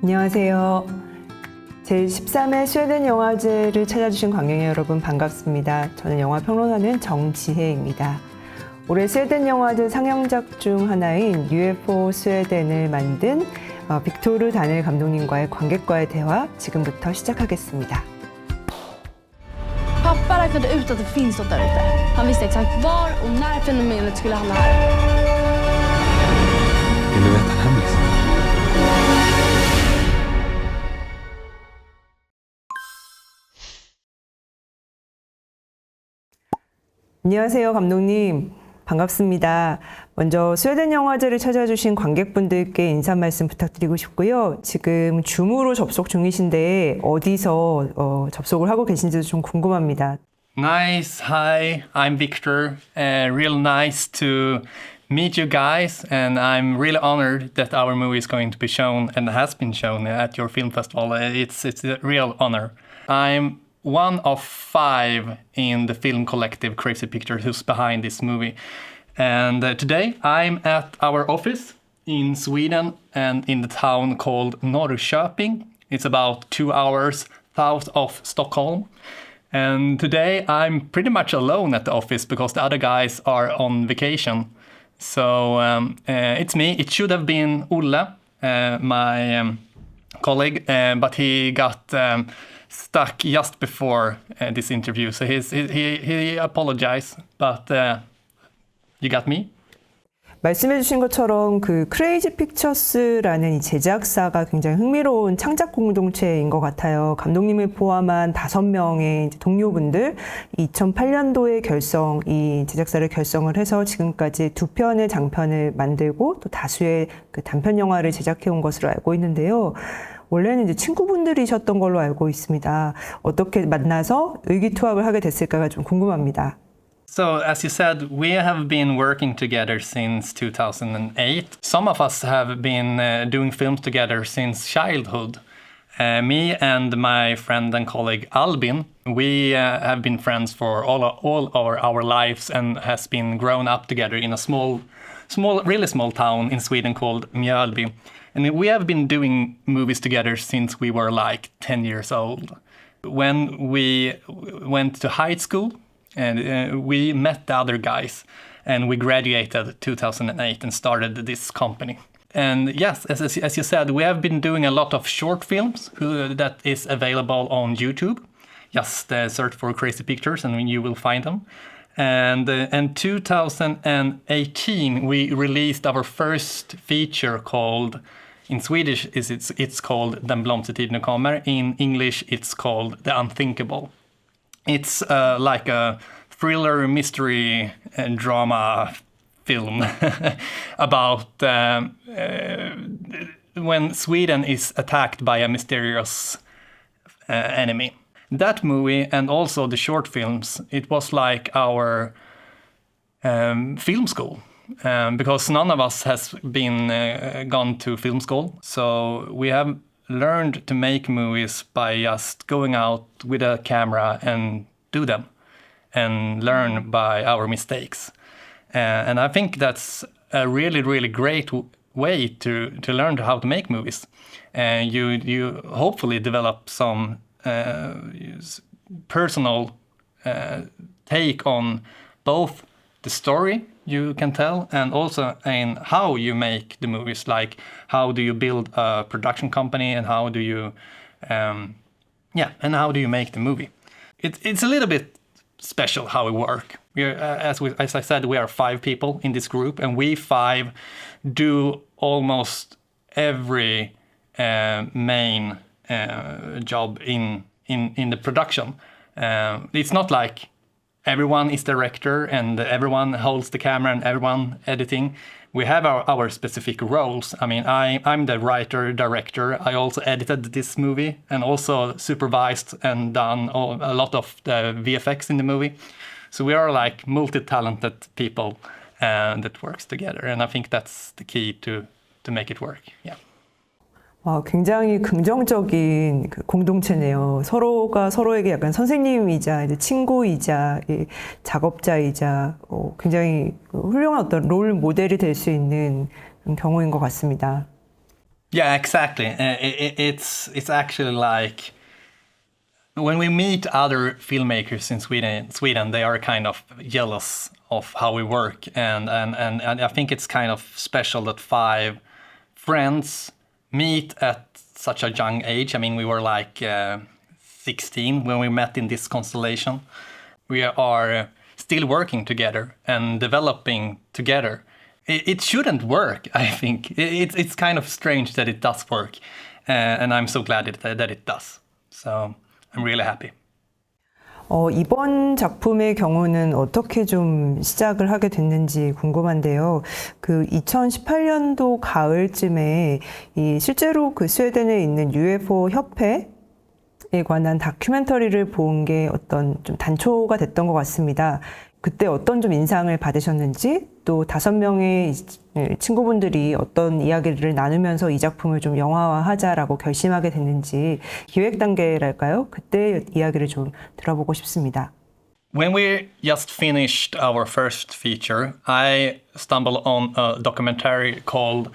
안녕하세요. 제13회 스웨덴영화제를 찾아주신 관객 여러분 반갑습니다. 저는 영화평론하는 정지혜입니다. 올해 스웨덴영화제 상영작 중 하나인 유에프오 스웨덴을 만든 빅토르 다넬 감독님과의 관객과의 대화 지금부터 시작하겠습니다. Pappa räknade ut att det finns något där ute. Han visste exakt var och när fenomenet skulle hamna här. Vill du veta en hemlis? 안녕하세요, 감독님. 반갑습니다. 먼저 스웨덴 영화제를 찾아주신 관객분들께 인사 말씀 부탁드리고 싶고요. 지금 줌으로 접속 중이신데 어디서 접속을 하고 계신지도 좀 궁금합니다. Nice. Hi, I'm Victor. Real nice to meet you guys, and I'm really honored that our movie is going to be shown and has been shown at your film festival. It's a real honor. I'm one of 5 in the film collective Crazy Pictures who's behind this movie. And today I'm at our office in Sweden and in the town called Norrköping. It's about 2 hours south of Stockholm. And today I'm pretty much alone at the office because the other guys are on vacation. So it's me. It should have been Olle, my colleague, but he got stuck just before this interview. So he apologized, but you got me? 말씀해주신 것처럼 그 크레이지 픽처스라는 이 제작사가 굉장히 흥미로운 창작 공동체인 것 같아요. 감독님을 포함한 5명의 동료분들 2008년도에 이 제작사를 결성을 해서 지금까지 2편의 장편을 만들고 또 다수의 그 단편 영화를 제작해온 것으로 알고 있는데요. 원래는 이제 친구분들이셨던 걸로 알고 있습니다. 어떻게 만나서 의기투합을 하게 됐을까가 좀 궁금합니다. So, as you said, we have been working together since 2008. Some of us have been doing films together since childhood. Me and my friend and colleague Albin, we have been friends for all our lives and has been grown up together in a really small town in Sweden called Mjölby. And we have been doing movies together since we were like 10 years old. When we went to high school, and we met the other guys, and we graduated 2008 and started this company. And yes, as you said, we have been doing a lot of short films that is available on YouTube. Just search for Crazy Pictures and you will find them. And in 2018, we released our first feature called, in Swedish it's called Den blomstertid kommer. In English, it's called The Unthinkable. It's like a thriller, mystery, and drama film about when Sweden is attacked by a mysterious enemy. That movie and also the short films, it was like our film school. Because none of us has been gone to film school. So we have learned to make movies by just going out with a camera and do them and learn by our mistakes. And I think that's a really, really great way to learn how to make movies. And you hopefully develop some personal take on both the story you can tell and also in how you make the movies, like how do you build a production company and how do you make the movie. It's a little bit special how we work. As I said, we are 5 people in this group, and we 5 do almost every main job in the production. It's not like everyone is director and everyone holds the camera and everyone editing. We have our specific roles. I mean, I'm the writer, director. I also edited this movie and also supervised and done a lot of the VFX in the movie. So we are like multi-talented people that works together. And I think that's the key to make it work. Yeah. 굉장히 긍정적인 그 공동체네요. 서로가 서로에게 약간 선생님이자 이제 친구이자 작업자이자 굉장히 훌륭한 어떤 롤 모델이 될 수 있는 경우인 것 같습니다. Yeah, exactly. It's actually like when we meet other filmmakers in Sweden, they are kind of jealous of how we work, and I think it's kind of special that five friends meet at such a young age. I mean, we were like 16 when we met in this constellation. We are still working together and developing together. It shouldn't work, I think. It's kind of strange that it does work, and I'm so glad that it does. So I'm really happy. 이번 작품의 경우는 어떻게 좀 시작을 하게 됐는지 궁금한데요. 그 2018년도 가을쯤에 실제로 그 스웨덴에 있는 유에프오 협회에 관한 다큐멘터리를 본 게 어떤 좀 단초가 됐던 것 같습니다. 그때 어떤 좀 인상을 받으셨는지, 또 5명의 친구분들이 어떤 이야기를 나누면서 이 작품을 좀 영화화하자라고 결심하게 됐는지, 기획 단계랄까요? 그때 이야기를 좀 들어보고 싶습니다. When we just finished our first feature, I stumbled on a documentary called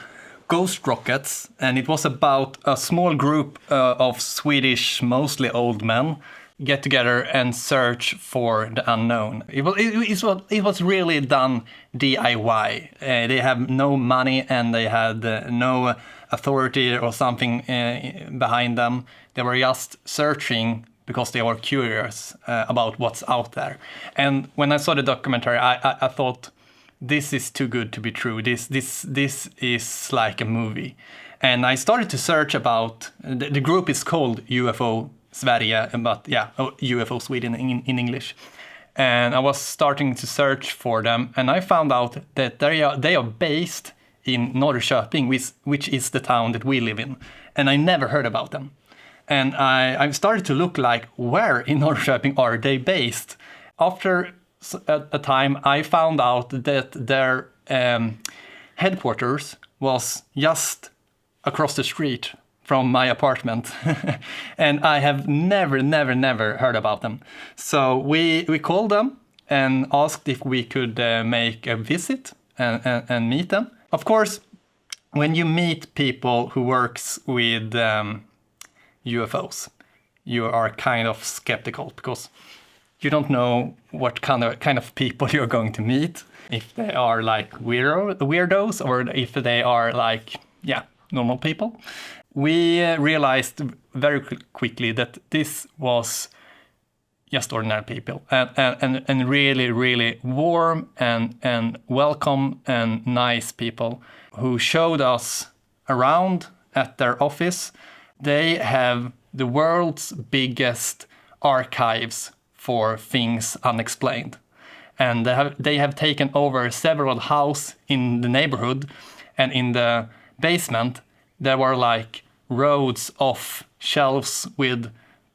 Ghost Rockets, and it was about a small group of Swedish, mostly old men, get together and search for the unknown. It was really done DIY. They have no money and they had no authority or something behind them. They were just searching because they were curious about what's out there. And when I saw the documentary, I thought, this is too good to be true. This is like a movie. And I started to search about, the group is called UFO Sverige, but yeah, UFO Sweden in English. And I was starting to search for them, and I found out that they are based in Norrköping, which is the town that we live in. And I never heard about them. And I started to look like, where in Norrköping are they based? After a time, I found out that their headquarters was just across the street from my apartment. And I have never heard about them. So we called them and asked if we could make a visit and meet them. Of course, when you meet people who works with UFOs, you are kind of skeptical because you don't know what kind of people you're going to meet. If they are like weirdos or if they are like, normal people. We realized very quickly that this was just ordinary people and really warm and welcome and nice people who showed us around at their office. They have the world's biggest archives for things unexplained. And they have taken over several houses in the neighborhood, and in the basement there were like rows of shelves with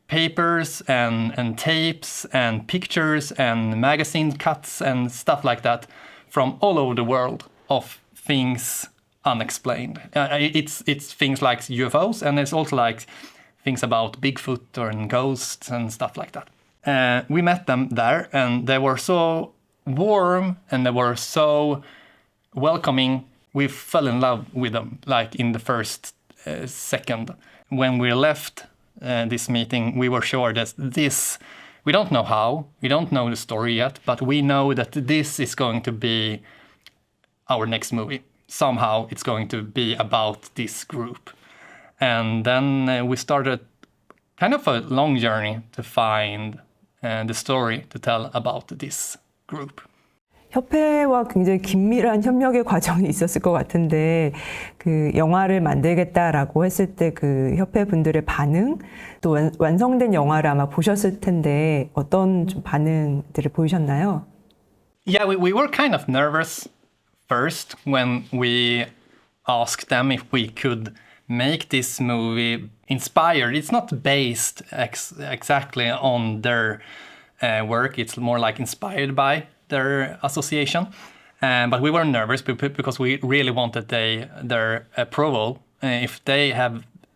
papers and tapes and pictures and magazine cuts and stuff like that from all over the world of things unexplained. It's things like UFOs, and it's also like things about Bigfoot or ghosts and stuff like that. We met them there, and they were so warm and they were so welcoming. We fell in love with them, like in the first second. When we left this meeting, we were sure that we don't know how, we don't know the story yet, but we know that this is going to be our next movie. Somehow it's going to be about this group. And then we started kind of a long journey to find the story to tell about this group. 협회와 굉장히 긴밀한 협력의 과정이 있었을 것 같은데, 그 영화를 만들겠다라고 했을 때 그 협회 분들의 반응, 또 완성된 영화를 아마 보셨을 텐데 어떤 좀 반응들을 보이셨나요? Yeah, we were kind of nervous first when we asked them if we could make this movie inspired. It's not based exactly on their work. It's more like inspired by their association. But we were nervous because we really wanted their approval. If they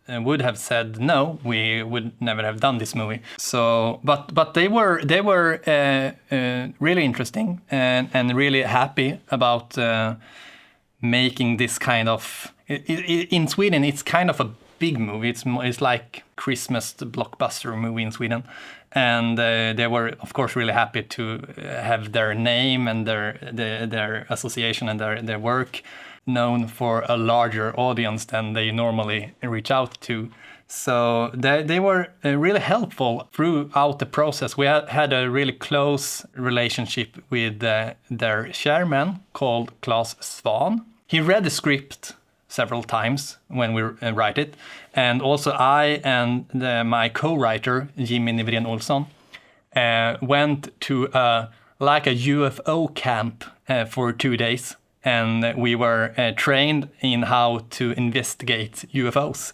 would have said no, we would never have done this movie. So, but they were really interesting and really happy about making this kind of... in Sweden, it's kind of a big movie. It's like Christmas blockbuster movie in Sweden. And they were, of course, really happy to have their name and their association and their work known for a larger audience than they normally reach out to. So they were really helpful throughout the process. We had a really close relationship with their chairman called Claes Svan. He read the script several times when we write it. And also I and my co-writer, Jimmy Nivren Olsson, went to a UFO camp for 2 days. And we were trained in how to investigate UFOs.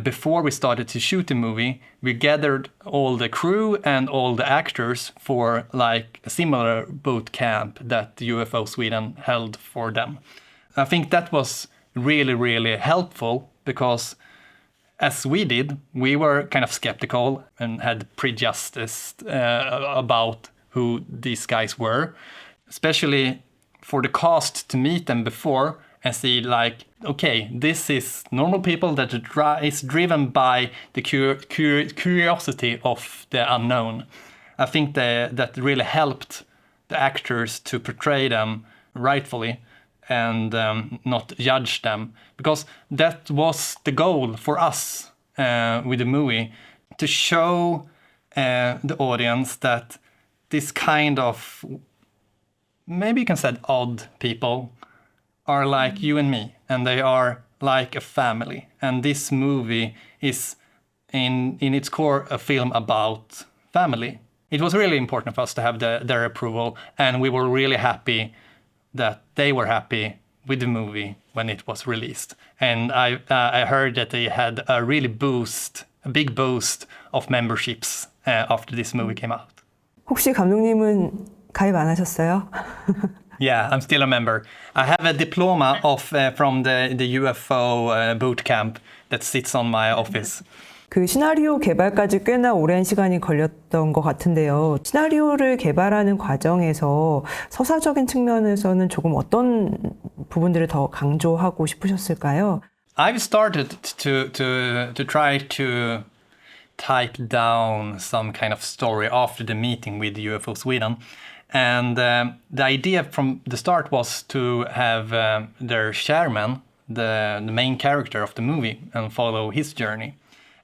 Before we started to shoot the movie, we gathered all the crew and all the actors for like a similar boot camp that UFO Sweden held for them. I think that was really, really helpful because as we did, we were kind of skeptical and had prejudices about who these guys were, especially for the cast to meet them before and see like, okay, this is normal people that is driven by the curiosity of the unknown. I think that really helped the actors to portray them rightfully and not judge them, because that was the goal for us with the movie, to show the audience that this kind of, maybe you can say odd people, are like you and me, and they are like a family. And this movie is in its core a film about family. It was really important for us to have their approval, and we were really happy that they were happy with the movie when it was released. And I heard that they had a big boost of memberships after this movie came out. 혹시 감독님은 가입 안 하셨어요? Yeah, I'm still a member. I have a diploma from the UFO boot camp that sits on my office. 그 시나리오 개발까지 꽤나 오랜 시간이 걸렸던 것 같은데요. 시나리오를 개발하는 과정에서 서사적인 측면에서는 조금 어떤 부분들을 더 강조하고 싶으셨을까요? I've started to try to type down some kind of story after the meeting with UFO Sweden. And the idea from the start was to have their chairman, the main character of the movie, and follow his journey.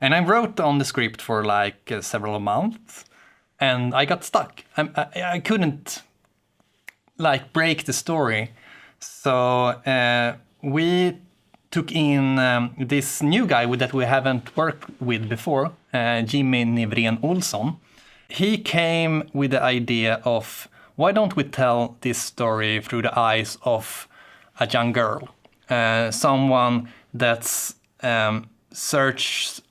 And I wrote on the script for like several months, and I got stuck. I couldn't like break the story. So we took in this new guy that we haven't worked with before, Jimmy Nivren Olsson. He came with the idea of, why don't we tell this story through the eyes of a young girl, someone that's searched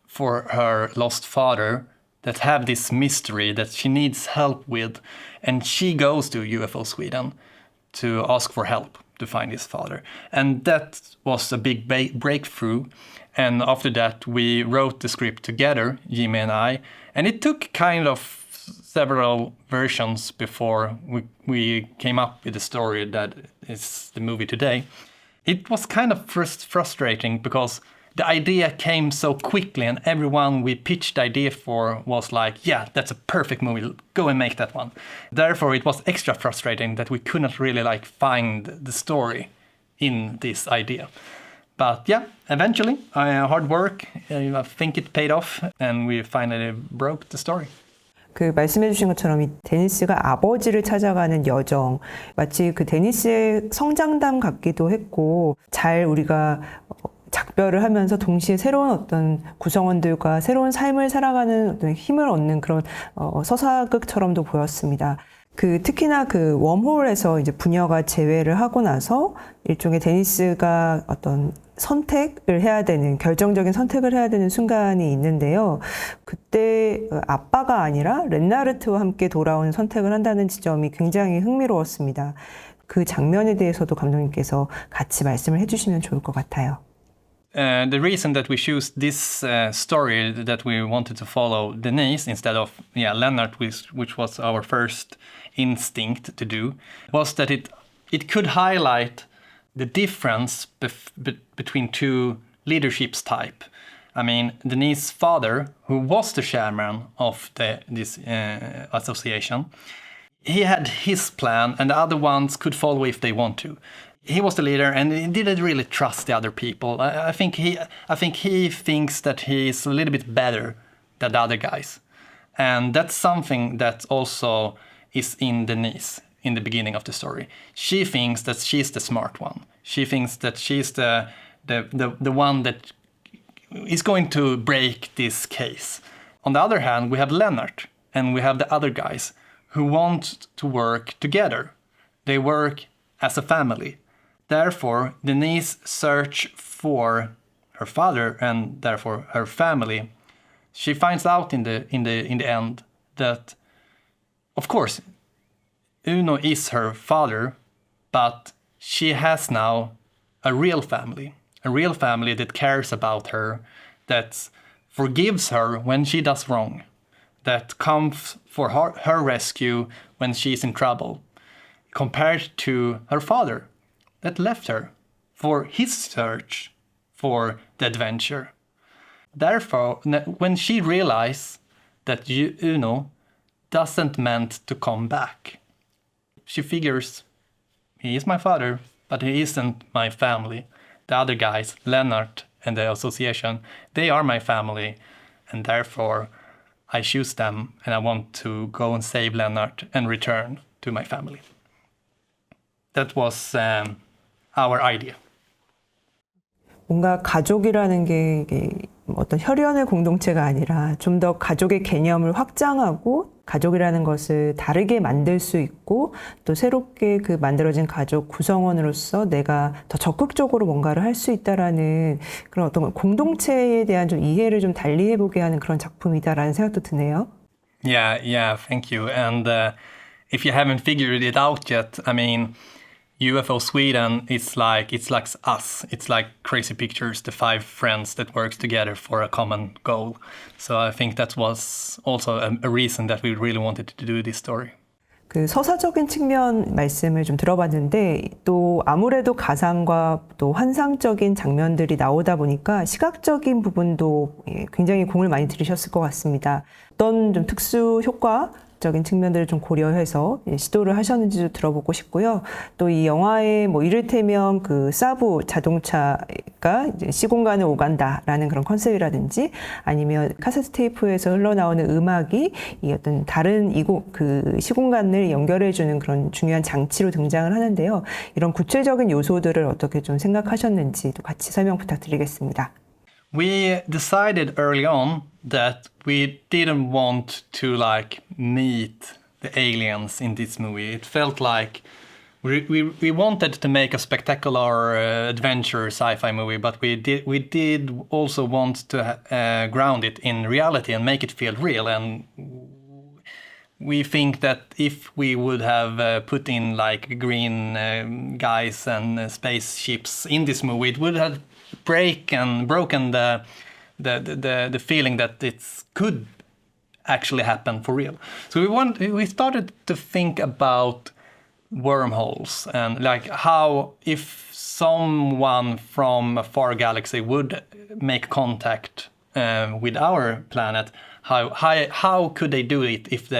for her lost father, that have this mystery that she needs help with, and she goes to UFO Sweden to ask for help to find his father. And that was a big breakthrough. And after that, we wrote the script together, Jimmy and I, and it took kind of several versions before we came up with the story that is the movie today. It was kind of frustrating because the idea came so quickly, and everyone we pitched the idea for was like, yeah, that's a perfect movie, go and make that one. Therefore, it was extra frustrating that we couldn't really like find the story in this idea. But yeah, eventually, hard work, I think it paid off, and we finally broke the story. 그 말씀해 주신 것처럼 이 데니스가 아버지를 찾아가는 여정, 마치 그 데니스의 성장담 같기도 했고, 잘 우리가 작별을 하면서 동시에 새로운 어떤 구성원들과 새로운 삶을 살아가는 어떤 힘을 얻는 그런 서사극처럼도 보였습니다. 특히나 그 웜홀에서 이제 부녀가 재회를 하고 나서 일종의 데니스가 어떤 선택을 해야 되는, 결정적인 선택을 해야 되는 순간이 있는데요. 그때 아빠가 아니라 렌나르트와 함께 돌아오는 선택을 한다는 지점이 굉장히 흥미로웠습니다. 그 장면에 대해서도 감독님께서 같이 말씀을 해주시면 좋을 것 같아요. The reason that we choose this story that we wanted to follow Denise instead of Lennart, which was our first instinct to do, was that it could highlight the difference between two leaderships type. I mean, Denise's father, who was the chairman of this association, he had his plan, and the other ones could follow if they want to. He was the leader, and he didn't really trust the other people. I think he thinks that he is a little bit better than the other guys, and that's something that also is in Denise in the beginning of the story. She thinks that she's the smart one. She thinks that she's the one that is going to break this case. On the other hand, we have Lennart and we have the other guys who want to work together. They work as a family. Therefore, Denise search for her father and therefore her family. She finds out in the end that, of course, Uno is her father, but she has now a real family that cares about her, that forgives her when she does wrong, that comes for her rescue when she's in trouble, compared to her father that left her for his search for the adventure. Therefore, when she realizes that Uno doesn't meant to come back, she figures, he is my father, but he isn't my family. The other guys, Lennart and the association, they are my family, and therefore I choose them, and I want to go and save Lennart and return to my family. That was our idea. 뭔가 가족이라는 게 이게 어떤 혈연의 공동체가 아니라 좀 더 가족의 개념을 확장하고 가족이라는 것을 다르게 만들 수 있고 또 새롭게 그 만들어진 가족 구성원으로서 내가 더 적극적으로 뭔가를 할 수 있다라는 그런 어떤 공동체에 대한 좀 이해를 좀 달리 해보게 하는 그런 작품이다라는 생각도 드네요. Yeah, thank you. And if you haven't figured it out yet, I mean, UFO Sweden, it's like us. It's like Crazy Pictures, the 5 friends that works together for a common goal. So I think that was also a reason that we really wanted to do this story. 그 서사적인 측면 말씀을 좀 들어봤는데 또 아무래도 가상과 또 환상적인 장면들이 나오다 보니까 시각적인 부분도 굉장히 공을 많이 들이셨을 것 같습니다. 어떤 좀 특수 효과 적인 측면들을 좀 고려해서 시도를 하셨는지도 들어보고 싶고요. 또 이 영화에 뭐 이를테면 그 사부 자동차가 이제 시공간을 오간다라는 그런 컨셉이라든지 아니면 카세트 테이프에서 흘러나오는 음악이 이 어떤 다른 그 시공간을 연결해주는 그런 중요한 장치로 등장을 하는데요. 이런 구체적인 요소들을 어떻게 좀 생각하셨는지 또 같이 설명 부탁드리겠습니다. We decided early on that we didn't want to meet the aliens in this movie. It felt like we wanted to make a spectacular adventure sci-fi movie, but we did also want to ground it in reality and make it feel real. And we think that if we would have put in green guys and spaceships in this movie, it would have broken the feeling that it could actually happen for real. So we started to think about wormholes and how if someone from a far galaxy would make contact with our planet, how could they do it if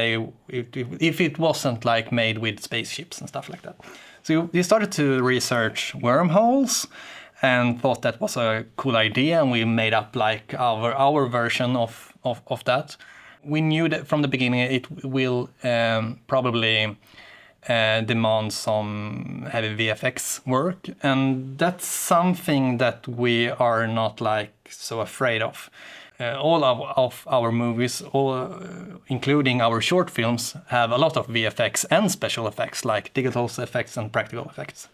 it wasn't made with spaceships and stuff like that. So we started to research wormholes and thought that was a cool idea, and we made up our version of that. We knew that from the beginning it will probably demand some heavy VFX work, and that's something that we are not so afraid of. All of our movies, including our short films, have a lot of VFX and special effects, like digital effects and practical effects.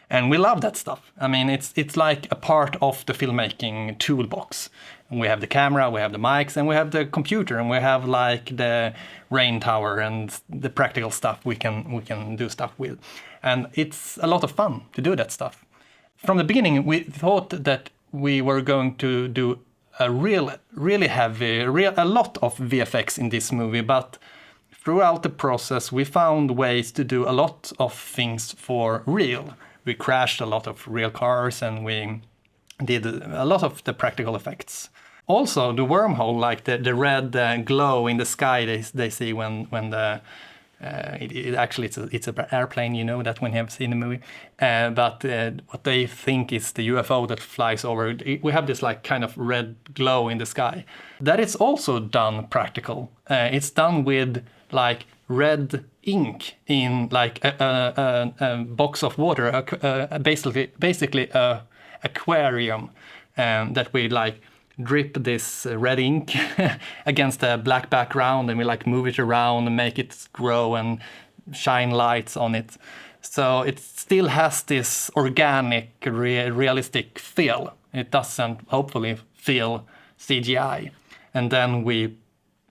And we love that stuff. I mean, it's like a part of the filmmaking toolbox. And we have the camera, we have the mics, and we have the computer, and we have the rain tower and the practical stuff we can do stuff with. And it's a lot of fun to do that stuff. From the beginning, we thought that we were going to do a really heavy, a lot of VFX in this movie, but throughout the process, we found ways to do a lot of things for real. we crashed a lot of real cars, and we did a lot of the practical effects. Also, the wormhole, like the red glow in the sky they see when the it's an airplane, you know that when you have seen the movie. But what they think is the UFO that flies over. We have this like kind of red glow in the sky. That is also done practical. It's done with like red ink in like a box of water, basically a aquarium, that we like drip this red ink against a black background, and we like move it around and make it grow and shine lights on it. So it still has this organic, realistic feel. It doesn't hopefully feel CGI. And then we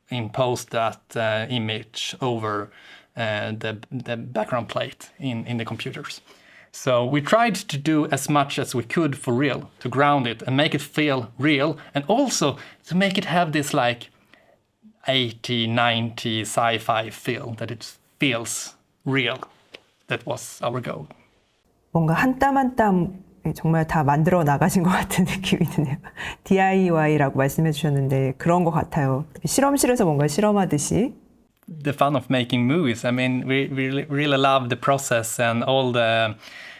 impose that image over the background plate in the computers. So we tried to do as much as we could for real, to ground it and make it feel real, and also to make it have this like 80, 90 sci-fi feel, that it feels real. That was our goal. 뭔가 한 땀 한 땀 정말 다 만들어 나가신 것 같은 느낌이 드네요. DIY라고 말씀해 주셨는데 그런 것 같아요. 실험실에서 뭔가 실험하듯이. The fun of making movies. I mean, we really love the process and all the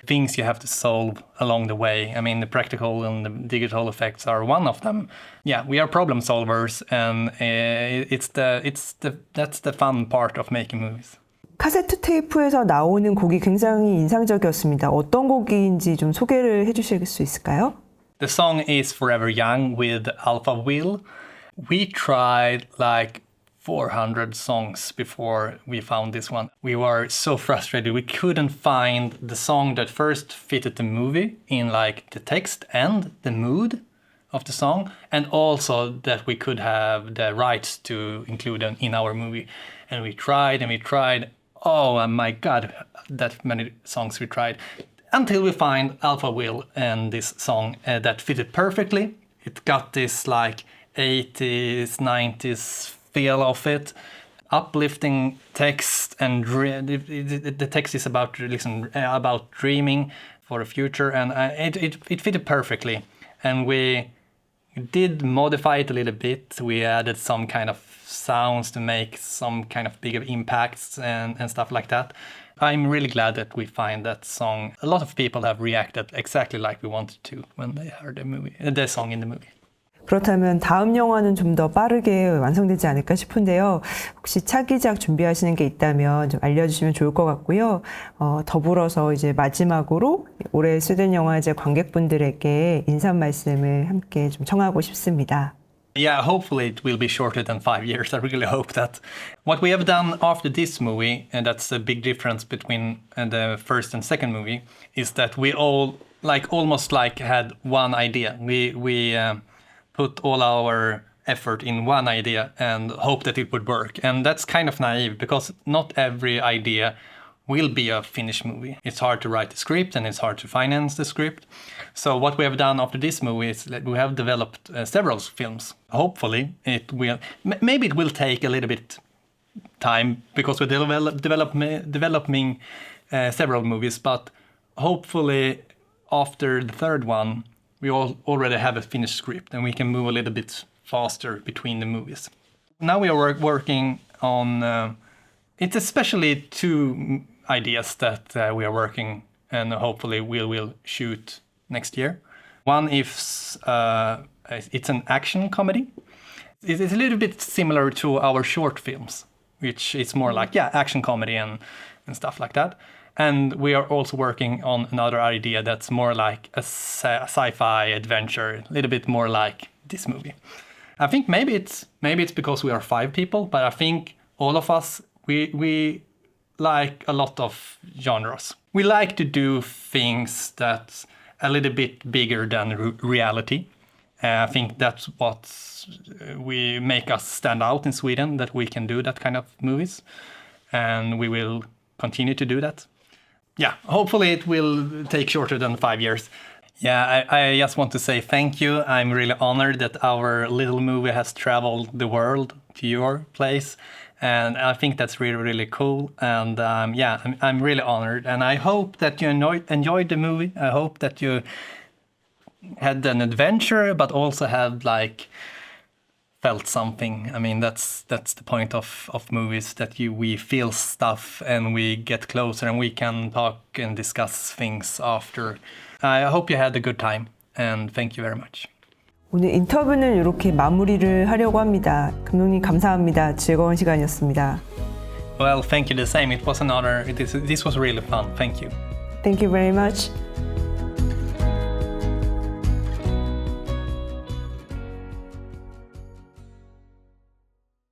things you have to solve along the way. I mean, the practical and the digital effects are one of them. Yeah, we are problem solvers, and that's the fun part of making movies. 카세트 테이프에서 나오는 곡이 굉장히 인상적이었습니다. 어떤 곡인지 좀 소개를 해주실 수 있을까요? The song is Forever Young with Alpha Will. We tried like 400 songs before we found this one. We were so frustrated. We couldn't find the song that first fitted the movie in like the text and the mood of the song, and also that we could have the rights to include them in our movie. And we tried and we tried. Oh my God, that many songs we tried. Until we find Alpha Will and this song that fitted perfectly. It got this like 80s, 90s feel of it, uplifting text, and the text is about about dreaming for the future, and it fitted perfectly. And we did modify it a little bit. We added some kind of sounds to make some kind of bigger impacts and stuff like that. I'm really glad that we find that song. A lot of people have reacted exactly like we wanted to when they heard the song in the movie. 그렇다면 다음 영화는 좀 더 빠르게 완성되지 않을까 싶은데요. 혹시 차기작 준비하시는 게 있다면 좀 알려주시면 좋을 것 같고요. 더불어서 이제 마지막으로 올해 스웨덴영화제 관객분들에게 인사 말씀을 함께 좀 청하고 싶습니다. Yeah, hopefully it will be shorter than 5 years. I really hope that. What we have done after this movie, and that's a big difference between the first and second movie, is that we all almost had one idea. We put all our effort in one idea and hope that it would work. And that's kind of naive, because not every idea will be a finished movie. It's hard to write the script, and it's hard to finance the script. So what we have done after this movie is that we have developed several films. Hopefully it will, maybe it will take a little bit time, because we're developing several movies, but hopefully after the third one, we already have a finished script, and we can move a little bit faster between the movies. Now we are working on, it's especially two ideas that we are working, and hopefully we will shoot next year. One is, it's an action comedy. It's a little bit similar to our short films, which is more like, action comedy and stuff like that. And we are also working on another idea that's more like a sci-fi adventure, a little bit more like this movie. I think maybe it's because we are 5 people, but I think all of us, we like a lot of genres. We like to do things that's a little bit bigger than reality. I think that's what we make us stand out in Sweden, that we can do that kind of movies, and we will continue to do that. Yeah, hopefully it will take shorter than 5 years. Yeah, I just want to say thank you. I'm really honored that our little movie has traveled the world to your place. And I think that's really, really cool. And I'm really honored. And I hope that you enjoyed the movie. I hope that you had an adventure, but also had like felt something. I mean, that's the point of movies, that we feel stuff and we get closer and we can talk and discuss things after. I hope you had a good time and thank you very much. 오늘 인터뷰는 이렇게 마무리를 하려고 합니다. 감독님 감사합니다. 즐거운 시간이었습니다. Well, thank you the same. It was an honor. This was really fun. Thank you. Thank you very much.